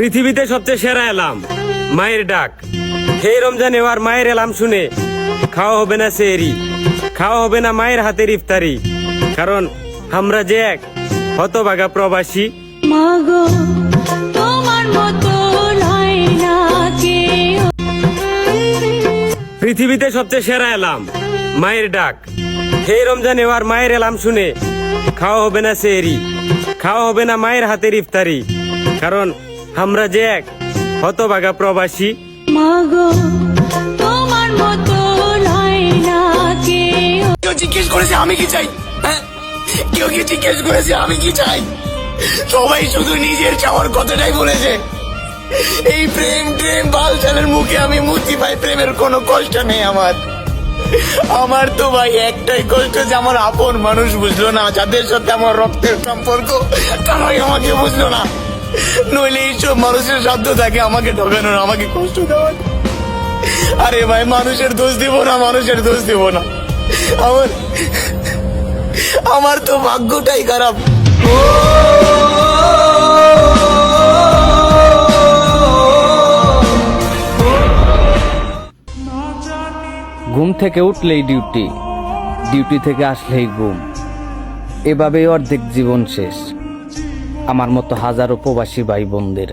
পৃথিবীতে সবচেয়ে সেরা এলাম মায়ের ডাক। এই রমজানে আর মায়ের এলাম শুনে খাওয়া হবে না সেহরি, খাওয়া হবে না মায়ের হাতের ইফতারি, কারণ আমরা যে এক হতভাগা প্রবাসী। মাগো তোমার মতো হয় না কেউ। পৃথিবীতে সবচেয়ে সেরা এলাম মায়ের ডাক। এই রমজানে আর মায়ের এলাম শুনে খাওয়া হবে না সেহরি, খাওয়া হবে না মায়ের হাতের ইফতারি, কারণ আমরা যে এক হতভাগা প্রবাসী। মাগো তোমার মতো হয় না কেউ। কেউ জিজ্ঞেস করেছে আমি কি চাই? হ্যাঁ, কেউ কি জিজ্ঞেস করেছে আমি কি চাই? সবাই শুধু নিজের চাওয়ার কথাটাই বলেছে। এই প্রেম প্রেম বালচালের মুখে আমি মুক্তি পাই। প্রেমের কোনো কষ্ট নেই আমার তো ভাই একটাই কষ্ট যে আমার আপন মানুষ বুঝলো না, যাদের সাথে আমার রক্তের সম্পর্ক তারাই আমাকে বুঝলো না। নইলে এইসব মানুষের সাধ্য থাকে আমাকে ঠকানোর, আমাকে কষ্ট দেওয়ার। আরে ভাই, মানুষের দোষ দিব না, মানুষের দোষ দিব না। আমার তো ভাগ্যটাই খারাপ। ঘুম থেকে উঠলেই ডিউটি, ডিউটি থেকে আসলেই ঘুম, এভাবেই অর্ধেক জীবন শেষ আমার মতো হাজারো প্রবাসী ভাই বোনদের।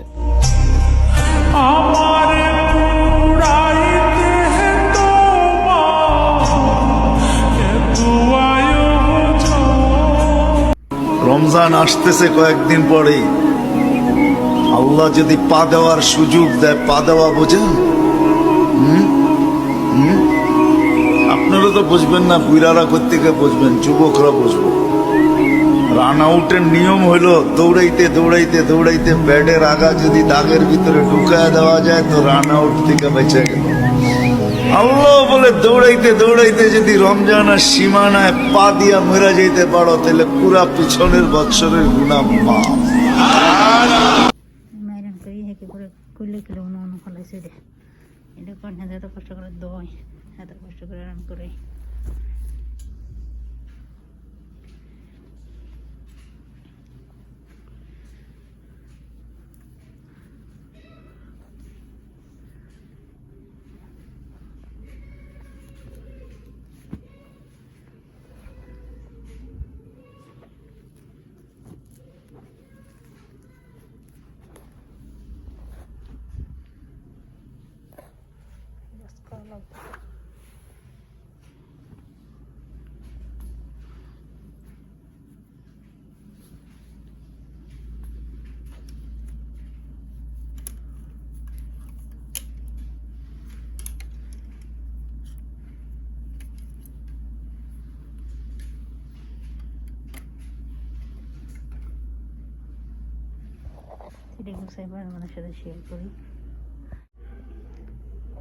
রমজান আসতেছে কয়েকদিন পরেই। আল্লাহ যদি পা দেওয়ার সুযোগ দেয়, পা দেওয়া বোঝেন? আপনারা তো বুঝবেন না, বুড়ারা কোত্থেকে বুঝবেন, যুবকরা বুঝবো। রান আউটের নিয়ম হলো দৌড়াইতে দৌড়াইতে দৌড়াইতে ব্যাটের আগা যদি দাগের ভিতরে ঢুকায় দেওয়া যায় তো রান আউট থেকে বেঁচে গেল। আল্লাহ বলে দৌড়াইতে দৌড়াইতে যদি রমজানের সীমানায় পা দিয়া মরা যেতে পারো তাহলে পুরা পিছনের বৎসরের গুনাহ মাফ। মাইরান করি হেঁকে করে করলে কিলো অন্য ফলাইছে দে এটা কর না, এত কষ্ট করে দই, এত কষ্ট করে রান করে। আমাদের সাথে শেয়ার করি।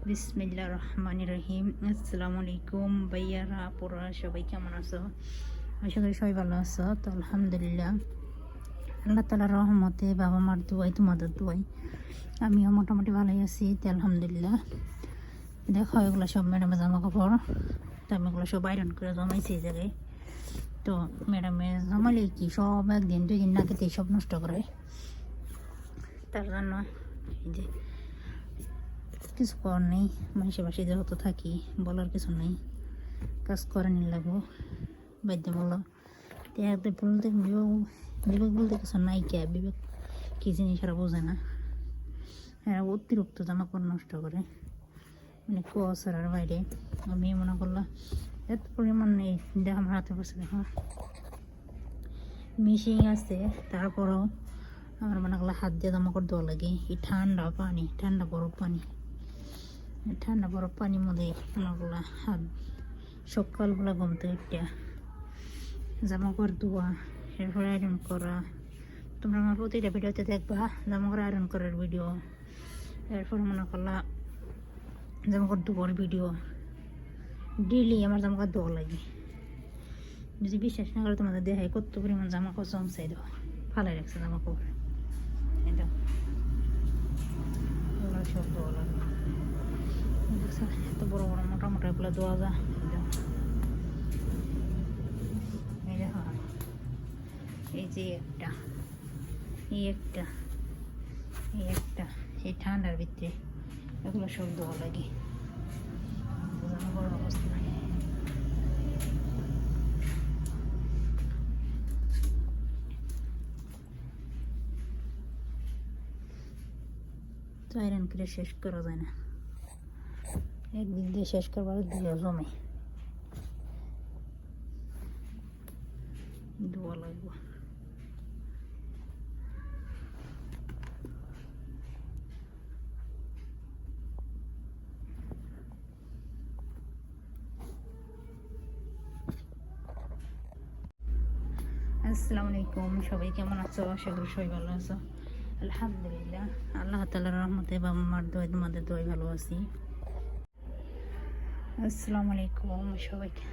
বিসমিল্লাহির রহমানির রহিম। আসসালামু আলাইকুম ভাইয়ারা, আপুরা, সবাই কেমন আছো? আশা করি সবাই ভালো আছো। তো আলহামদুলিল্লাহ, আল্লাহ তাআলার রহমতে, বাবা মার দোয়াই, তোমাদের দোয়াই আমিও মোটামুটি ভালোই আছি। তো আলহামদুলিল্লাহ, দেখো এগুলো সব ম্যাডামের জামা কাপড়, তো আমি এগুলো সব আয়রন করে জমাইছি এই জায়গায়। তো ম্যাডামে জমালে কি সব একদিন দুই দিন না খেতে সব নষ্ট করে, তার জন্য এই যে কিছু করার নেই। মানুষের বাসায় যেহেতু থাকি, বলার কিছু নেই, কাজ করে নিয়ে লাগবো বাধ্যমূলক। বলতে বিবেক বলতে কিছু নাই, কে বিবেক কী জিনিস এরা বোঝে না। এরা অতিরিক্ত জামা কাপড় নষ্ট করে, মানে কুয়াশার বাইরে। আমি মনে করলাম এত পরিমাণ নেই, দেখ আমার হাতে বসে দেখো মিশিং আছে, তারপরেও আমার মনে করলো হাত দিয়ে জামা কাপড় ধোয়া লাগে। এই ঠান্ডা পানি, ঠান্ডা বরফ পানি, ঠান্ডা বরফ পানির মধ্যে মনে করলো হাত সকালবেলা ঘুম থেকে উঠা জামা কাপড় ধোয়া, এরপরে আয়রন করা। তোমরা আমার প্রতিটা ভিডিওতে দেখবা জামা কাপড় আয়রন করার ভিডিও, এরপরে মনে করলা জামা কাপড় ধোয়ার ভিডিও। ডেলি আমার জামা কাপড় ধোয়া লাগে। যদি বিশ্বাস না করে তোমাদের দেখায় কত পরিমাণ জামা কাপড় জমসাই দেওয়া, ফালাই রাখছে জামা কাপড়। এটা সব ধোয়া লাগে, এত বড় বড় মোটা মোটা এগুলো ধোয়া যায়। এই দেখো, এই যে একটা, এই একটা, এই একটা এই ঠান্ডার ভিতরে এগুলো সব দেওয়া লাগে বোঝানো বড় অবস্থা নাই। তো আয়রন করে শেষ করা যায় না, একদিন দিয়ে শেষ করবার দিয়ে জমে ধোয়া লাগবে। আসসালামু আলাইকুম, সবাই কেমন আছো? আশা করি সবাই ভালো আছো। আলহামদুলিল্লাহ, আল্লাহ তাআলার রহমতে বাবা মার দোয়ায় তোমাদের দোয়ায় ভালো আছি। আসসালামু আলাইকুম সবাইকে।